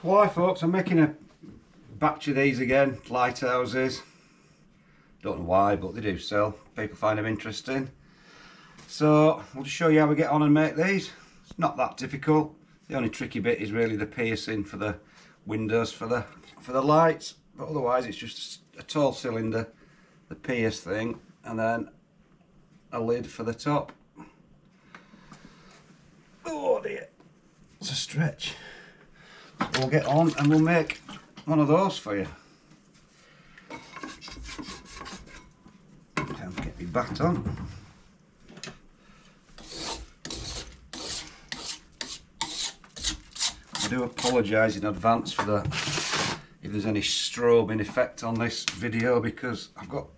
Well, hi folks, I'm making a batch of these again, lighthouses. Don't know why, but they do sell. People find them interesting. So I'll just show you how we get on and make these. It's not that difficult. The only tricky bit is really the piercing for the windows for the lights. But otherwise it's just a tall cylinder, the pierce thing, and then a lid for the top. Oh dear, it's a stretch. We'll get on and we'll make one of those for you. Time to get my bat on. I do apologise in advance for the if there's any strobing effect on this video, because I've got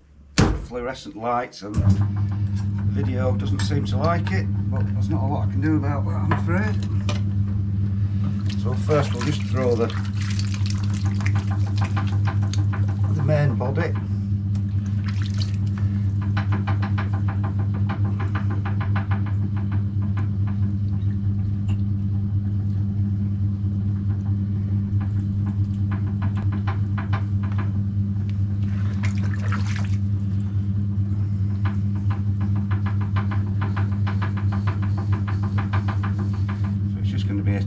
fluorescent lights and the video doesn't seem to like it, but there's not a lot I can do about that, I'm afraid. So first we'll just throw the main body. So it's just going to be as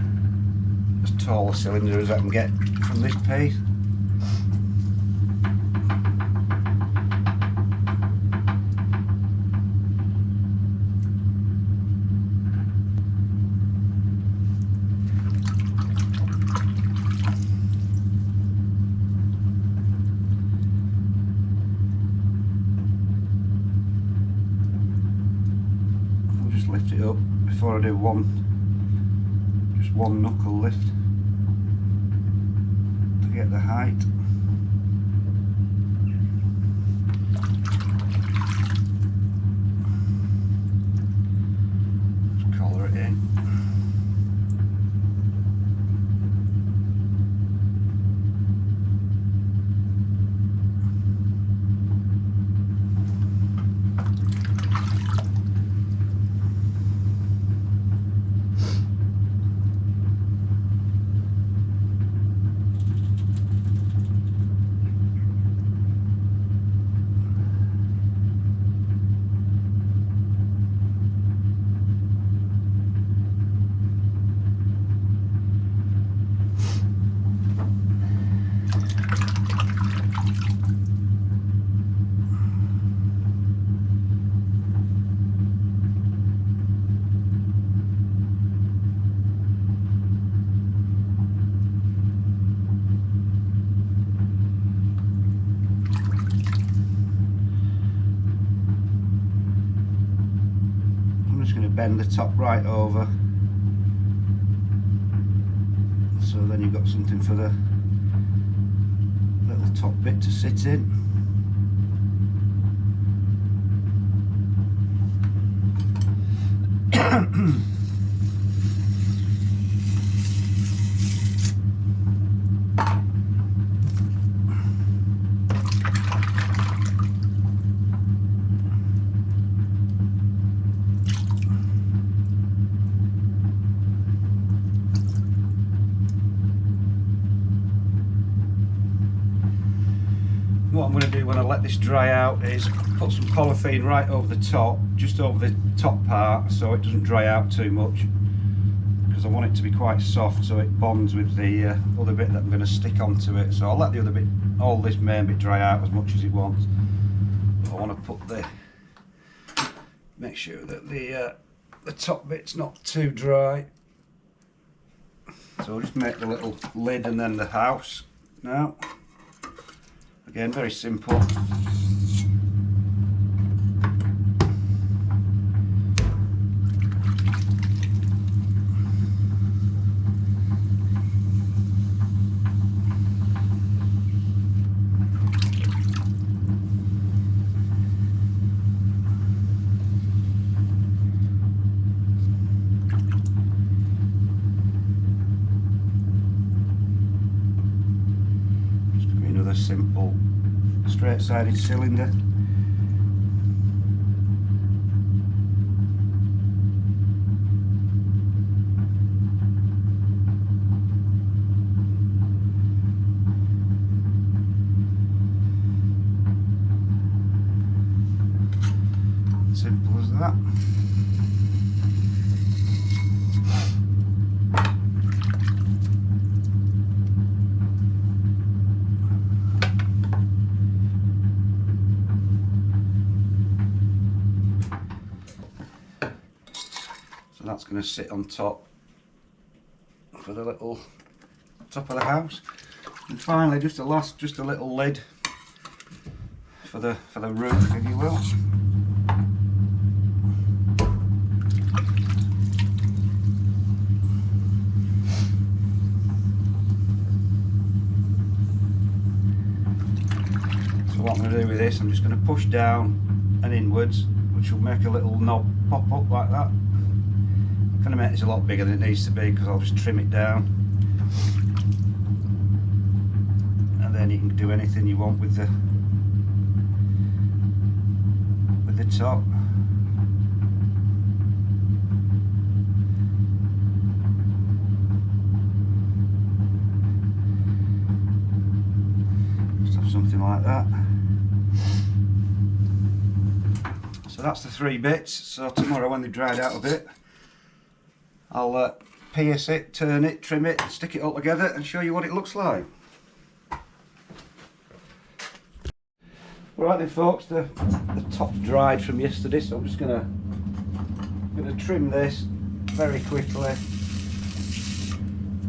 tall a cylinder as I can get from this piece. I'll just lift it up before I do just one knuckle lift to get the height. Just collar it in. I'm just going to bend the top right over, so then you've got something for the little top bit to sit in. What I'm going to do when I let this dry out is put some polythene right over the top, just over the top part, so it doesn't dry out too much, because I want it to be quite soft so it bonds with the other bit that I'm going to stick onto it. So I'll let the other bit, all this main bit, dry out as much as it wants, but I want to put make sure that the top bit's not too dry. So I'll just make the little lid and then the house now. Again, very simple. Just give me another simple straight-sided cylinder. that. So that's going to sit on top for the little top of the house. And finally, just a little lid for the roof, if you will. So what I'm going to do with this, I'm just going to push down and inwards, which will make a little knob pop up like that. I'm going to make this a lot bigger than it needs to be because I'll just trim it down. And then you can do anything you want with the top. Just have something like that. So that's the 3 bits. So tomorrow when they've dried out a bit, I'll pierce it, turn it, trim it, stick it all together and show you what it looks like. Right then folks, the top's dried from yesterday, so I'm just gonna trim this very quickly,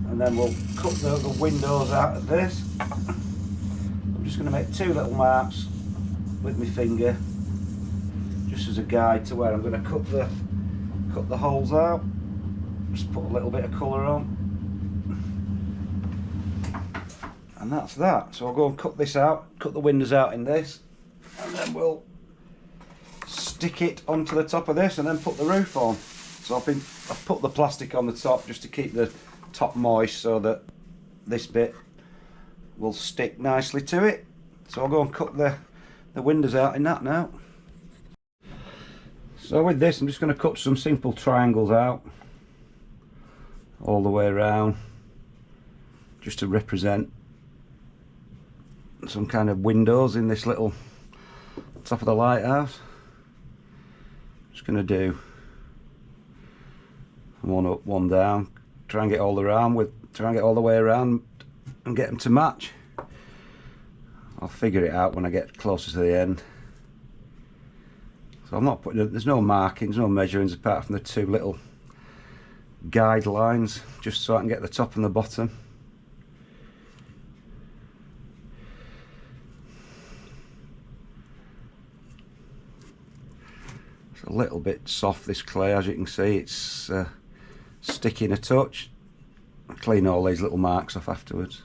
and then we'll cut the windows out of this. I'm just gonna make 2 little marks with my finger, just as a guide to where I'm gonna cut the holes out. Just put a little bit of colour on, and that's that. So I'll go and cut this out, cut the windows out in this, and then we'll stick it onto the top of this and then put the roof on. So I've put the plastic on the top just to keep the top moist so that this bit will stick nicely to it. So I'll go and cut the windows out in that now. So with this I'm just going to cut some simple triangles out all the way around, just to represent some kind of windows in this little top of the lighthouse. Just going to do one up, one down, try and get all the way around and get them to match. I'll figure it out when I get closer to the end. So I'm not putting, there's no markings, no measurings apart from the 2 little guidelines, just so I can get the top and the bottom. It's a little bit soft, this clay, as you can see. It's sticking a touch. I'll clean all these little marks off afterwards.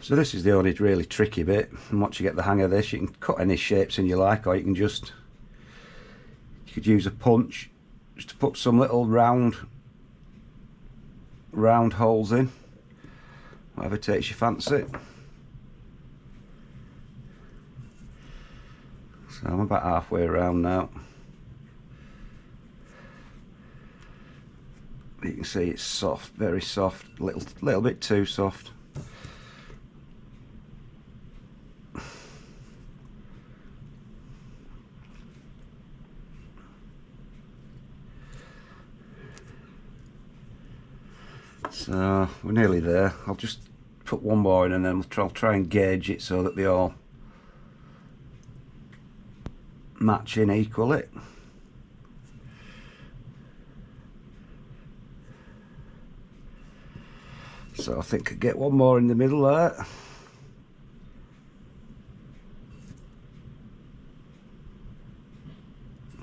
So this is the only really tricky bit, and once you get the hang of this you can cut any shapes in you like, or you could use a punch just to put some little round holes in, whatever takes your fancy. So I'm about halfway around now. You can see it's soft, very soft, little bit too soft. So we're nearly there. I'll just put one more in and then I'll try and gauge it so that they all match in equally. So I think I get one more in the middle there.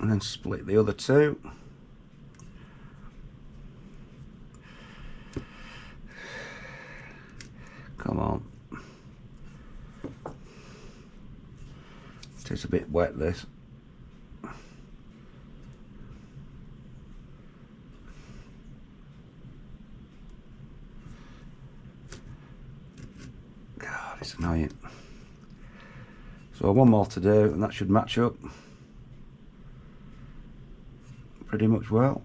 And then split the other 2. Come on. It's a bit wet, this. God, it's annoying. So one more to do and that should match up pretty much well.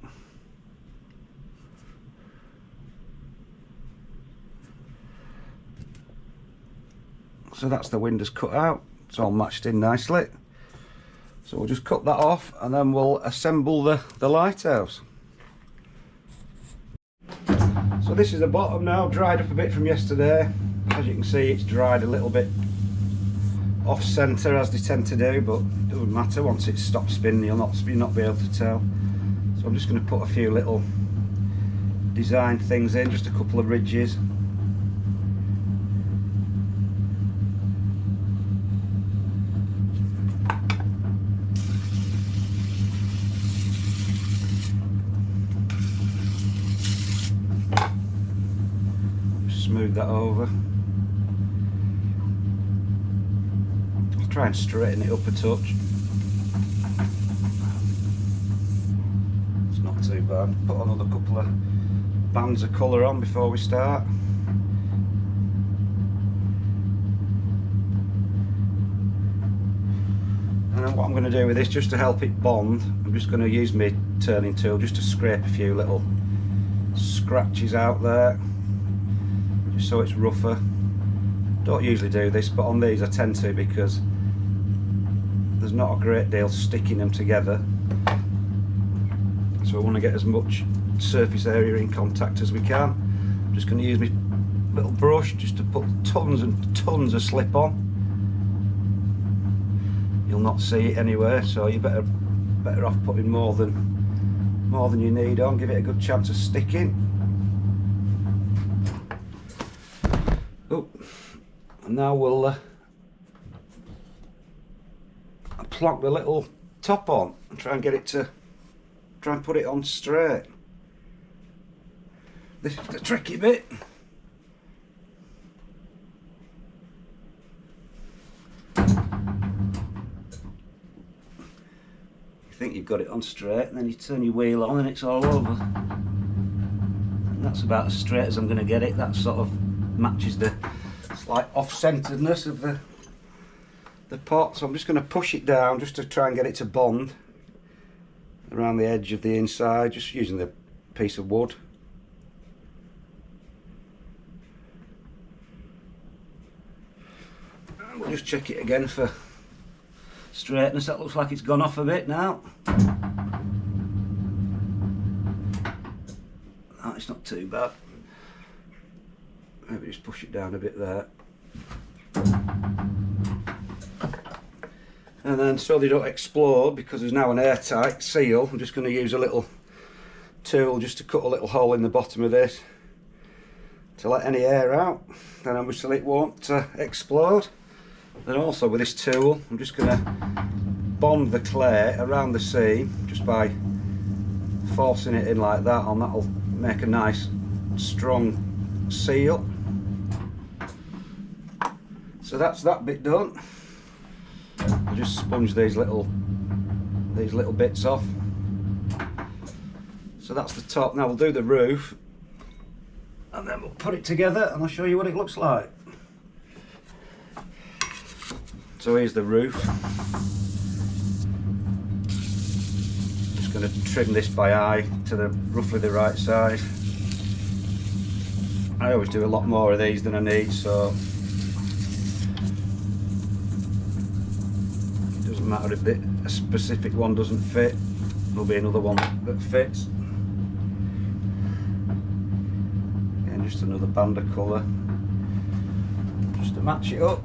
So that's the windows cut out. It's all matched in nicely. So we'll just cut that off and then we'll assemble the lighthouse. So this is the bottom now, dried up a bit from yesterday. As you can see, it's dried a little bit off centre as they tend to do, but it doesn't matter. Once it stops spinning, you'll not be able to tell. So I'm just going to put a few little design things in, just a couple of ridges. Smooth that over. I'll try and straighten it up a touch. It's not too bad. Put another couple of bands of colour on before we start. And then what I'm going to do with this, just to help it bond, I'm just going to use my turning tool just to scrape a few little scratches out there, just so it's rougher. Don't usually do this, but on these I tend to, because there's not a great deal sticking them together, so I want to get as much surface area in contact as we can. I'm just going to use my little brush just to put tons and tons of slip on. You'll not see it anywhere, so you're better off putting more than you need on. Give it a good chance of sticking. Oh, and now we'll plonk the little top on and try and put it on straight. This is the tricky bit. You think you've got it on straight, and then you turn your wheel on and it's all over. And that's about as straight as I'm going to get it. That sort of matches the slight off-centeredness of the pot. So I'm just going to push it down just to try and get it to bond around the edge of the inside, just using the piece of wood. And we'll just check it again for straightness. That looks like it's gone off a bit now. Oh, it's not too bad. Maybe just push it down a bit there. And then, so they don't explode, because there's now an airtight seal, I'm just going to use a little tool just to cut a little hole in the bottom of this to let any air out. Then obviously it won't explode. Then also with this tool, I'm just going to bond the clay around the seam just by forcing it in like that, and that'll make a nice strong seal. So that's that bit done. I'll just sponge these little bits off. So that's the top. Now we'll do the roof, and then we'll put it together and I'll show you what it looks like. So here's the roof. Just going to trim this by eye to roughly the right size. I always do a lot more of these than I need, so it doesn't matter if a specific one doesn't fit, there'll be another one that fits. And just another band of colour just to match it up.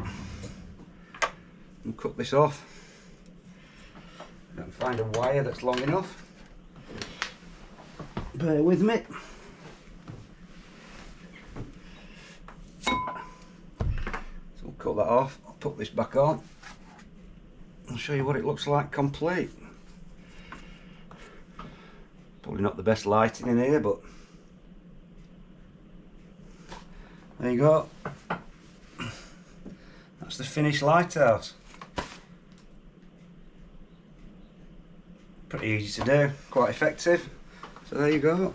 And cut this off. And find a wire that's long enough. Bear with me. So we'll cut that off. I'll put this back on. I'll show you what it looks like complete. Probably not the best lighting in here, but there you go. That's the finished lighthouse. Pretty easy to do, quite effective. So there you go.